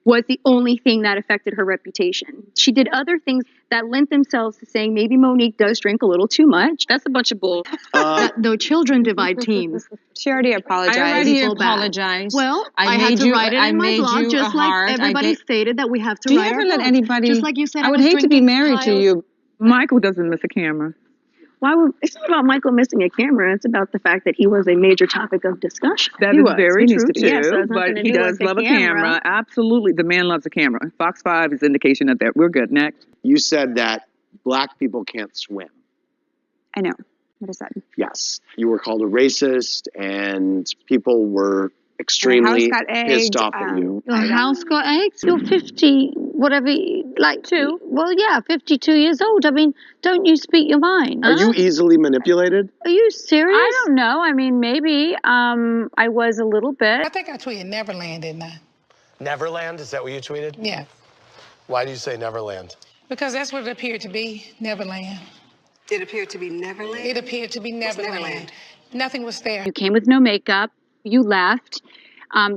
S25: was the only thing that affected her reputation. She did other things that lent themselves to saying maybe Monique does drink a little too much. That's a bunch of bull.
S6: No, children divide teams.
S25: She already apologized.
S6: I already apologized.
S16: Well, I had to write it in my blog, just like everybody stated that we have to write our
S10: let
S16: blog.
S10: anybody?
S16: Just like you said,
S10: I would hate to be married to
S16: Kyle's-
S10: you. Michael doesn't miss a camera.
S25: Why would, it's not about Michael missing a camera. It's about the fact that he was a major topic of discussion.
S10: That is very
S25: He
S10: true,
S25: needs to be. Yes, so
S10: too.
S25: it's nothing
S10: But
S25: to
S10: he
S25: do
S10: does
S25: with the
S10: love a camera. Absolutely. The man loves a camera. Fox 5 is indication of that. We're good. Next.
S14: You said that black people can't swim.
S25: I know. What is that?
S14: Yes. You were called a racist, and people were extremely pissed off at you.
S25: Your house got eggs? You're 50, whatever, like 2. Well, yeah, 52 years old. I mean, don't you speak your mind?
S14: Are you easily manipulated?
S25: Are you serious? I don't know. I mean, maybe. I was a little bit.
S9: I think I tweeted Neverland, didn't I?
S2: Neverland, is that what you tweeted?
S9: Yeah.
S2: Why do you say Neverland?
S9: Because that's what it appeared to be, Neverland.
S24: It appeared to be Neverland?
S9: It appeared to be Neverland. Nothing was there.
S25: You came with no makeup. You left.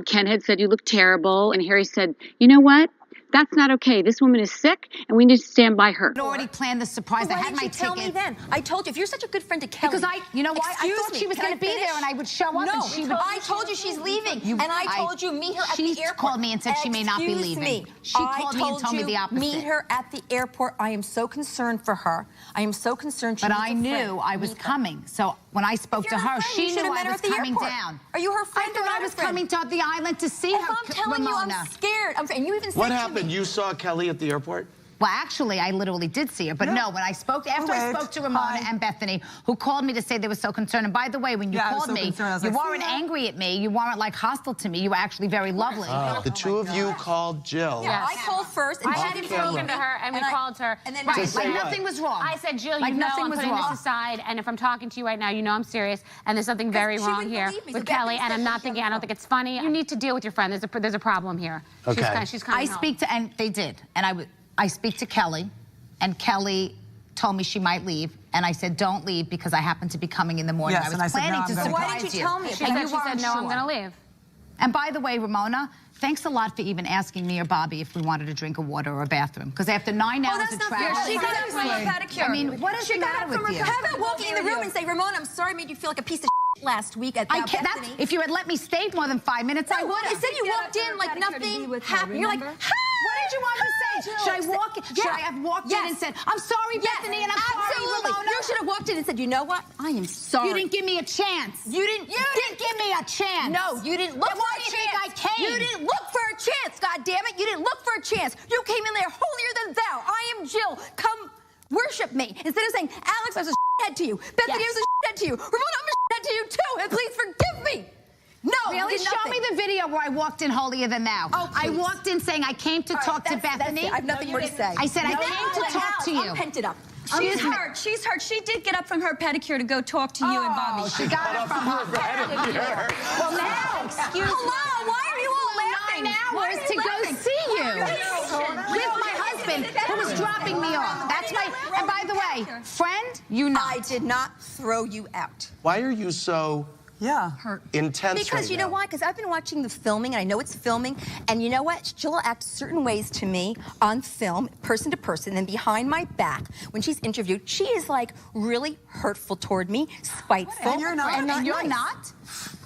S25: Ken had said you looked terrible. And Harry said, you know what? That's not okay. This woman is sick, and we need to stand by her.
S13: I'd already planned the surprise. Well, I had my ticket. Tell me then. I told you, if you're such a good friend to Kelly. Because you know why? I thought she was going to be there and I would show up. No, and she would. I told you she's leaving. And I told you, meet her at the airport. She called me and said she may not be leaving. Me. She called me and told me the opposite. Meet her at the airport. I am so concerned for her. I am so concerned. But I knew I was coming. So when I spoke to her, she knew I was coming down. Are you her friend? I thought I was coming to the island to see her. I'm telling you, I'm scared. And you even said
S2: What happened? You saw Kelly at the airport?
S13: Well, actually, I literally did see her. But no, when I spoke, after I spoke to Ramona and Bethany, who called me to say they were so concerned. And by the way, when you called me, you weren't angry at me. You weren't like hostile to me. You were actually very lovely.
S2: The two of you called Jill.
S13: Yeah, I called first. And
S15: I hadn't spoken to her, and we called her.
S13: And then
S15: nothing
S13: was wrong.
S15: I said, Jill,
S13: Like
S15: you know
S13: nothing
S15: I'm
S13: was
S15: putting
S13: wrong.
S15: this aside, and if I'm talking to you right now, you know I'm serious, and there's something very wrong here with Kelly, and I'm not thinking, I don't think it's funny. You need to deal with your friend. There's a problem here.
S2: Okay.
S15: She's coming home.
S13: And they did. And I speak to Kelly, and Kelly told me she might leave, and I said, don't leave, because I happen to be coming in the morning.
S17: Yes,
S13: I was planning to surprise you.
S15: Why didn't you tell me? She said, no, I'm going to leave.
S13: And by the way, Ramona, thanks a lot for even asking me or Bobby if we wanted a drink of water or a bathroom. Because after 9 hours of travel...
S11: She got up from her pedicure.
S13: I mean, what is the matter with you?
S11: Have her walking in the room and say, Ramona, I'm sorry I made you feel like a piece of last week at Bethany.
S13: If you had let me stay more than 5 minutes, I would have.
S11: You said you walked in like nothing happened. You're like,
S13: what did you want me to say? Should I walk? Should I have walked in and said, I'm sorry, Bethany, and I'm sorry, Ramona?
S11: You should have walked in and said, you know what? I am sorry.
S13: You didn't give me a chance.
S11: You didn't
S13: give me a chance.
S11: No, you didn't look for a chance.
S13: I came.
S11: You didn't look for a chance, God damn it. You didn't look for a chance. You came in there holier than thou. I am Jill. Come worship me. Instead of saying, Alex, I was a head to you. Bethany was a head to you. Ramona, I'm a head to you too. And please forgive me. No,
S13: really? Show me the video where I walked in holier than thou.
S11: Oh,
S13: I walked in saying I came to talk to Bethany.
S11: I have nothing more to say.
S13: I said I came to talk to you.
S11: I'm pented up.
S26: She's hurt. She's hurt. She did get up from her pedicure to go talk to you and Bobby.
S13: She got up from her pedicure.
S11: Well, now, excuse me. Hello, why are you all laughing?
S13: 9 hours to go see you with my husband, who was dropping me off. That's my. And by the way, friend,
S11: I did not throw you out.
S2: Why are you so intense
S11: Because you know why? Because I've been watching the filming, and I know it's filming, and you know what? Jill acts certain ways to me on film, person to person, and behind my back, when she's interviewed, she is like really hurtful toward me, spiteful.
S13: And you're not. And you're not.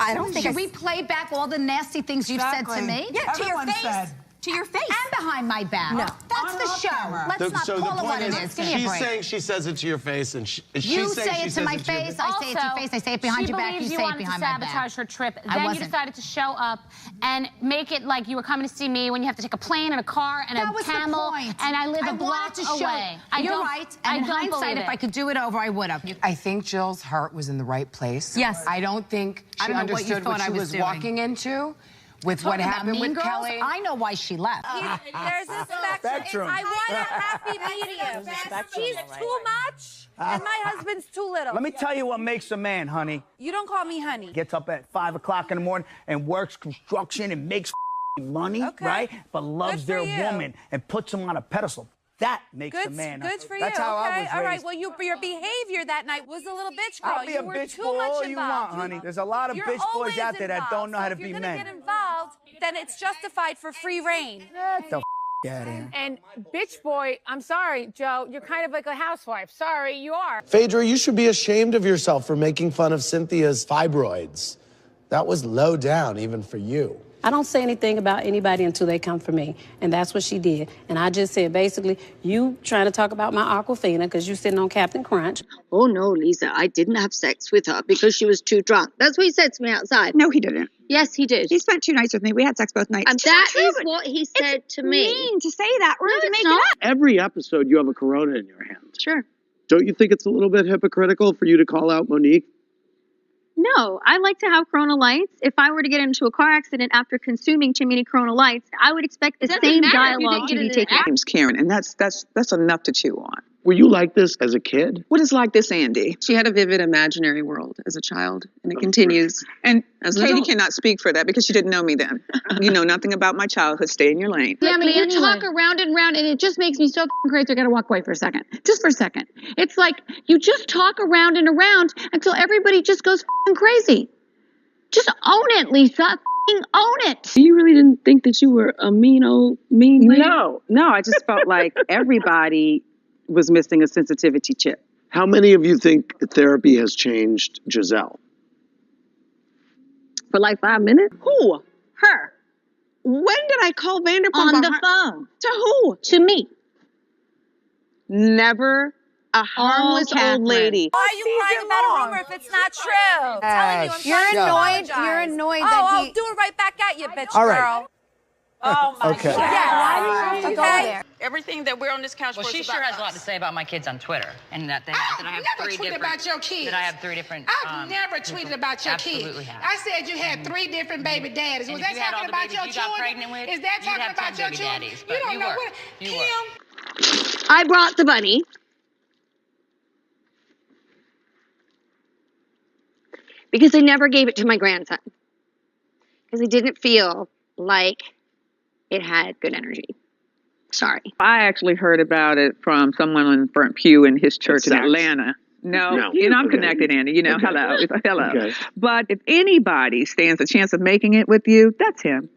S11: I don't think.
S13: Should we play back all the nasty things you've said to me?
S11: Yeah, to your face. To your face.
S13: And behind my back.
S11: No.
S13: That's the show. Let's not call it what it is. Give me a break.
S2: She's saying she says it to your face, and
S13: you say it to my face, I say it to your face, I say it behind your back, you say it behind my back.
S15: She believes you wanted to sabotage her trip. Then you decided to show up and make it like you were coming to see me when you have to take a plane and a car and a camel. And I live a block away.
S13: You're right. And in hindsight, if I could do it over, I would have.
S27: I think Jill's heart was in the right place.
S13: Yes.
S27: I don't think she understood what she was walking into. With what happened with Kelly.
S13: I know why she left.
S28: There's a spectrum. I want a happy medium. She's too much, and my husband's too little.
S29: Let me tell you what makes a man, honey.
S28: You don't call me honey.
S29: Gets up at 5 o'clock in the morning and works construction and makes money, right? But loves their woman and puts them on a pedestal. That makes a man.
S28: Good for you.
S29: That's how I was raised.
S28: All right. Well, your behavior that night was a little bitch girl.
S29: I'll be a bitch boy all you want, honey. There's a lot of bitch boys out there that don't know how to be men.
S28: If you're gonna get involved, then it's justified for free reign.
S29: The Get in.
S9: And bitch boy, I'm sorry, Joe, you're kind of like a housewife. Sorry, you are.
S14: Phaedra, you should be ashamed of yourself for making fun of Cynthia's fibroids. That was low down, even for you.
S8: I don't say anything about anybody until they come for me, and that's what she did. And I just said, basically, you trying to talk about my Aquafina because you sitting on Captain Crunch.
S25: Oh, no, Lisa, I didn't have sex with her because she was too drunk. That's what he said to me outside.
S10: No, he didn't.
S25: Yes, he did.
S10: He spent 2 nights with me. We had sex both nights.
S25: And that is what he said to me.
S10: It's mean to say that. We're to make
S25: not.
S10: it up.
S1: Every episode, you have a Corona in your hand.
S25: Sure.
S1: Don't you think it's a little bit hypocritical for you to call out Monique?
S25: No, I like to have Corona Lights. If I were to get into a car accident after consuming too many Corona Lights, I would expect the same dialogue to be taken.
S10: My name's Karen, and that's enough to chew on.
S1: Were you like this as a kid?
S10: What is like this, Andy? She had a vivid imaginary world as a child, and it continues. And Katie cannot speak for that because she didn't know me then. You know nothing about my childhood. Stay in your lane.
S25: Yeah, I mean, you talk around and around, and it just makes me so f***ing crazy. I gotta walk away for a second. Just for a second. It's like you just talk around and around until everybody just goes f***ing crazy. Just own it, Lisa. F***ing own it.
S1: You really didn't think that you were a mean lady?
S10: No, I just felt like everybody was missing a sensitivity chip.
S1: How many of you think therapy has changed Giselle?
S25: For like 5 minutes?
S10: Who? Her. When did I call Vanderpump?
S25: On the phone.
S10: To who?
S25: To me.
S10: Never a harmless old lady.
S28: Why are you crying about a rumor if it's not true? I'm telling you, I'm trying to apologize.
S13: You're annoyed
S28: that
S13: that
S28: I'll do it right back at you, bitch
S14: All right.
S28: girl. Oh my
S14: Okay.
S28: God.
S13: Why do you have to go there?
S21: Everything that we're on this couch for is about us.
S3: Well, she sure has a lot to say about my kids on Twitter, and that I have
S4: never tweeted about your kids.
S3: That I have 3 different.
S4: I've never tweeted about your kids.
S3: Have.
S4: I said you had 3 different baby daddies. Was that talking about your children? Is that talking about your children? You don't know what. Kim.
S25: I brought the bunny. Because I never gave it to my grandson. Because I didn't feel like it had good energy. Sorry.
S10: I actually heard about it from someone on the front pew in his church in Atlanta. No, you know, I'm connected, Andy. You know, hello.
S1: Okay.
S10: But if anybody stands a chance of making it with you, that's him.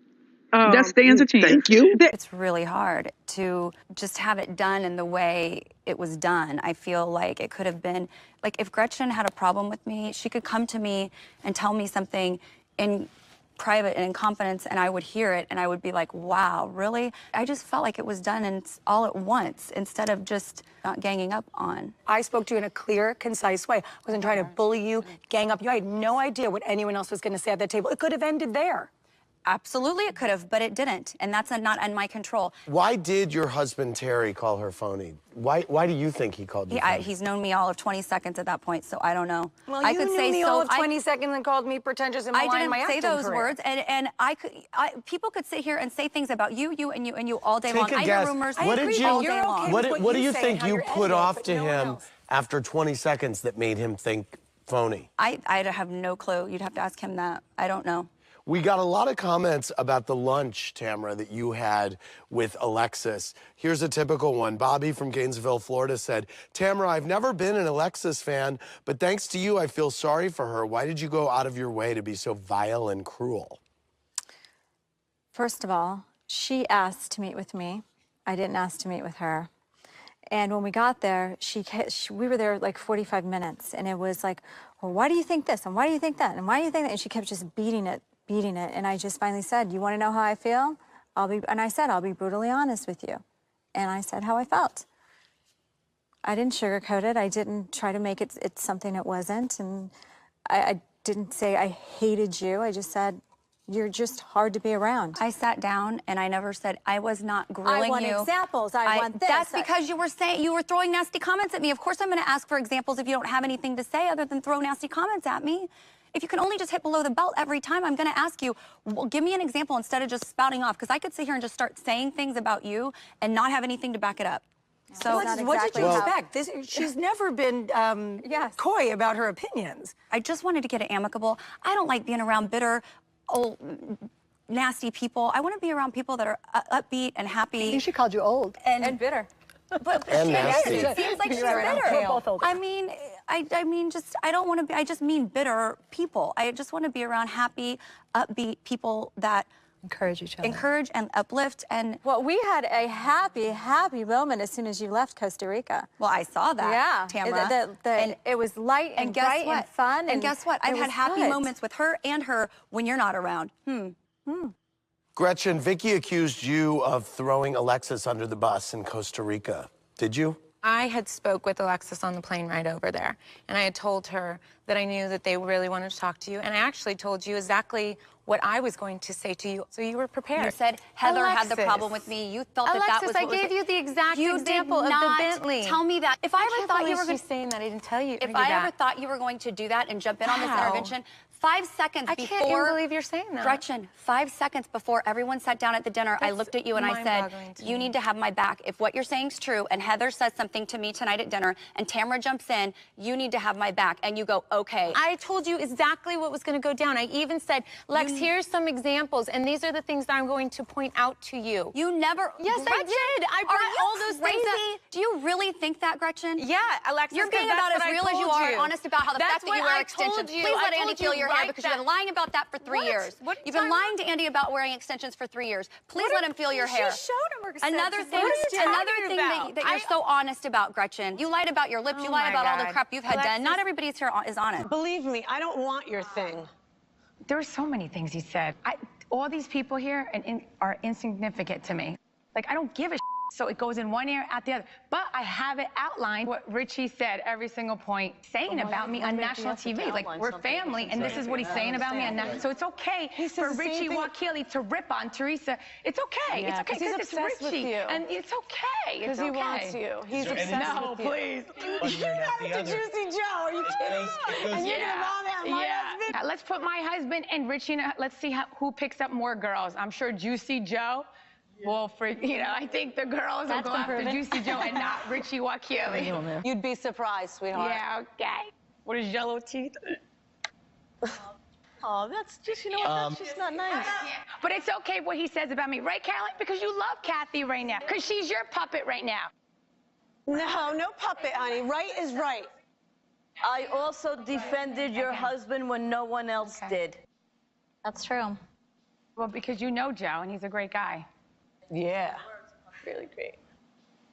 S10: That stands a chance.
S1: Thank you.
S13: It's really hard to just have it done in the way it was done. I feel like it could have been, like if Gretchen had a problem with me, she could come to me and tell me something in private and in confidence, and I would hear it and I would be like, wow, really? I just felt like it was done and all at once instead of just not ganging up on.
S7: I spoke to you in a clear, concise way. I wasn't trying to bully you, gang up you. I had no idea what anyone else was going to say at that table. It could have ended there.
S13: Absolutely it could have, but it didn't, and that's not in my control.
S14: Why did your husband, Terry, call her phony? Why do you think he called you phony?
S13: He's known me all of 20 seconds at that point, so I don't know.
S7: Well, you knew me all of 20 seconds and called me pretentious and maligned my acting career.
S13: I didn't say those words, and people could sit here and say things about you all day long.
S14: Take a
S13: I
S14: guess.
S13: hear rumors
S14: What do you think you put off to him after 20 seconds that made him think phony?
S13: I have no clue. You'd have to ask him that. I don't know.
S14: We got a lot of comments about the lunch, Tamara, that you had with Alexis. Here's a typical one. Bobby from Gainesville, Florida said, Tamara, I've never been an Alexis fan, but thanks to you, I feel sorry for her. Why did you go out of your way to be so vile and cruel?
S16: First of all, she asked to meet with me. I didn't ask to meet with her. And when we got there, we were there like 45 minutes, and it was like, well, why do you think this? And why do you think that? And why do you think that? And she kept just beating it. And I just finally said, you want to know how I feel? And I said, I'll be brutally honest with you. And I said how I felt. I didn't sugarcoat it. I didn't try to make it something it wasn't. And I didn't say I hated you. I just said, you're just hard to be around.
S13: I sat down and I never said I was not grilling you.
S16: I want examples. I want this.
S13: That's because you were throwing nasty comments at me. Of course I'm going to ask for examples if you don't have anything to say other than throw nasty comments at me. If you can only just hit below the belt every time, I'm going to ask you, well, give me an example instead of just spouting off, because I could sit here and just start saying things about you and not have anything to back it up.
S7: So what did you expect? She's never been coy about her opinions.
S13: I just wanted to get it amicable. I don't like being around bitter, old, nasty people. I want to be around people that are upbeat and happy.
S16: I think she called you old and bitter.
S13: But
S14: and nasty.
S13: It seems like she's bitter. I mean, I don't want to be, I just mean bitter people. I just want to be around happy, upbeat people that
S5: Encourage each other.
S11: Encourage and uplift and...
S7: Well, we had a happy moment as soon as you left Costa Rica.
S11: Well, I saw that,
S7: yeah.
S11: Tamara.
S7: And it was light and bright and fun.
S11: And guess what? I've had happy moments with her and her when you're not around.
S2: Gretchen, Vicky accused you of throwing Alexis under the bus in Costa Rica. Did you?
S5: I had spoke with Alexis on the plane ride over there, and I had told her that I knew that they really wanted to talk to you, and I actually told you exactly what I was going to say to you, so you were prepared.
S11: You said Heather had the problem with me. You felt that was
S5: Alexis, I gave you the exact example of the Bentley.
S11: Tell me that. If I ever thought you were going to
S5: saying that, I didn't tell you.
S11: If I ever thought you were going to do that and jump in on this intervention, 5 seconds before...
S5: I can't even believe you're saying that.
S11: Gretchen, 5 seconds before everyone sat down at the dinner, I looked at you and I said, you need to have my back. If what you're saying is true and Heather says something to me tonight at dinner and Tamara jumps in, you need to have my back. And you go, okay.
S5: I told you exactly what was going to go down. I even said, Lex, here's some examples, and these are the things that I'm going to point out to you.
S11: You never...
S5: Yes, I did. I brought all those things up.
S11: Do you really think that, Gretchen?
S5: Yeah, Alexis,
S11: you're being about as real as you are, honest about how the fact that you wear extensions. Please let Andy feel your hair because you've been lying about that for 3 years. You've been lying to Andy about wearing extensions for 3 years. Please let him feel your hair.
S5: She showed him her extensions.
S11: Another thing that you're so honest about, Gretchen. You lied about your lips. You lied about all the crap you've had done. Not everybody's here is honest.
S6: Believe me, I don't want your thing.
S12: There were so many things he said. All these people here are insignificant to me. Like, I don't give a so it goes in one ear, out the other. But I have it outlined what Richie said, every single point, saying about me on national TV. Like, we're family, and this is what he's saying about me on national. So it's okay for Richie Wakili to rip on Teresa. It's okay.
S6: Yeah,
S12: it's okay
S6: because
S12: it's
S6: obsessed with
S12: Richie.
S6: you.
S12: And it's okay.
S6: Because he wants you. He's obsessed with you.
S12: No, please.
S6: You're not into Juicy Joe. Are you kidding? And you're gonna mom out my husband?
S12: Let's put my husband and Richie, let's see who picks up more girls. I'm sure Juicy Joe. Well, I think the girls will go after Juicy Joe and not Richie Wakili.
S6: You'd be surprised, sweetheart.
S12: Yeah, okay. What is yellow teeth?
S6: Oh, that's just, you know what, that's just not nice.
S12: But it's okay what he says about me, right, Caroline? Because you love Kathy right now. Because she's your puppet right now.
S6: No puppet, honey. Right is right.
S17: I also defended your husband when no one else did.
S11: That's true.
S12: Well, because you know Joe, and he's a great guy.
S6: Yeah, really great.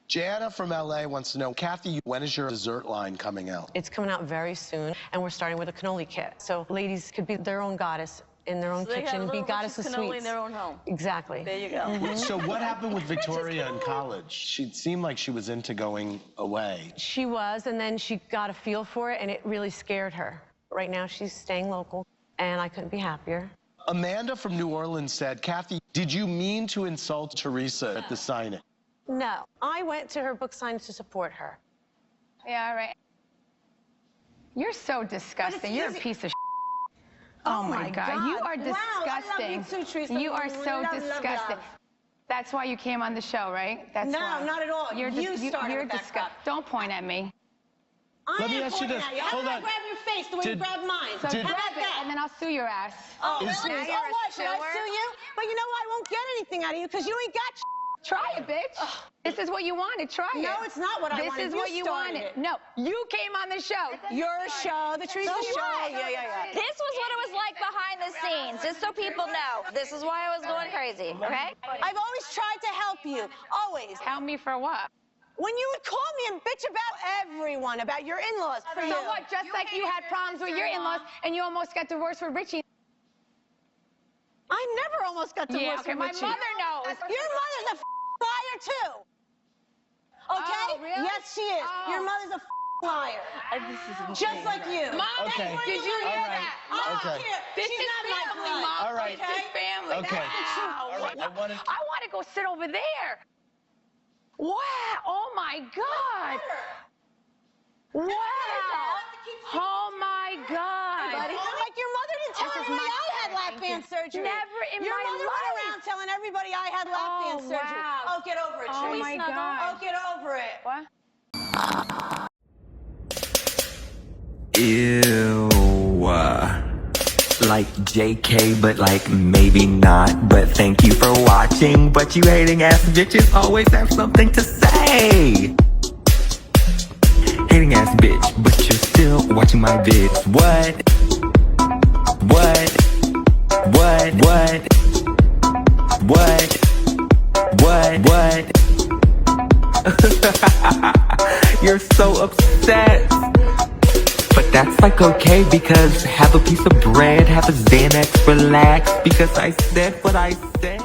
S2: Jana from LA wants to know, Kathy, when is your dessert line coming out?
S6: It's coming out very soon, and we're starting with a cannoli kit. So ladies could be their own goddess in their own kitchen, be goddess of sweets.
S17: In their own home.
S6: Exactly.
S17: There you go.
S2: So what happened with Victoria in college? She seemed like she was into going away.
S6: She was, and then she got a feel for it, and it really scared her. Right now, she's staying local, and I couldn't be happier.
S2: Amanda from New Orleans said, Kathy, did you mean to insult Teresa at the signing?
S6: No. I went to her book signing to support her.
S12: Yeah, all right. You're so disgusting. You're a piece of Oh, my God. You are disgusting.
S6: Wow, I love you too, Teresa.
S12: You are so disgusting. That's why you came on the show, right? That's why.
S6: No, not at all.
S12: You're disgusting. Don't point at me.
S2: Let me ask you this.
S6: Hold on. Grab your face the way you grab mine.
S12: So grab it, and then I'll sue your ass.
S6: Oh, really? So what? Should I sue you? But you know what? I won't get anything out of you because you ain't got
S12: Try it, bitch. This is what you wanted. Try it.
S6: No, it's not what I wanted.
S12: This is what you wanted. No, you came on the show.
S6: Your show, the Teresa show. Yeah.
S11: This was what it was like behind the scenes, just so people know. This is why I was going crazy, okay?
S6: I've always tried to help you. Always.
S12: Help me for what?
S6: When you would call me and bitch about everyone, about your in-laws.
S12: So what? Just like you had problems with your in-laws and you almost got divorced with Richie.
S6: I never almost got divorced with Richie.
S12: My mother knows.
S6: Your mother's a liar too. Okay?
S12: Oh, really?
S6: Yes, she is. Your mother's a liar. Just like you.
S12: Mom, did you hear that?
S2: Okay.
S12: This is family, Mom.
S2: All right.
S12: This is family.
S2: Okay.
S12: Wow.
S2: All right.
S12: I want to go sit over there. Wow. Oh, my God. Wow. Oh, my God.
S6: Like your mother didn't tell everybody I had lap band surgery.
S12: Never in my life.
S6: Your mother went around telling everybody I had lap band surgery.
S12: Wow.
S6: Oh, get over it,
S12: Oh,
S6: Teresa.
S12: my God.
S6: Oh, get over it.
S12: What?
S18: Ew. Like JK, but like maybe not. But thank you for watching. But you hating ass bitches always have something to say. Hating ass bitch, but you're still watching my vids. What? You're so upset. But that's like okay, because have a piece of bread, have a Xanax, relax, because I said what I said.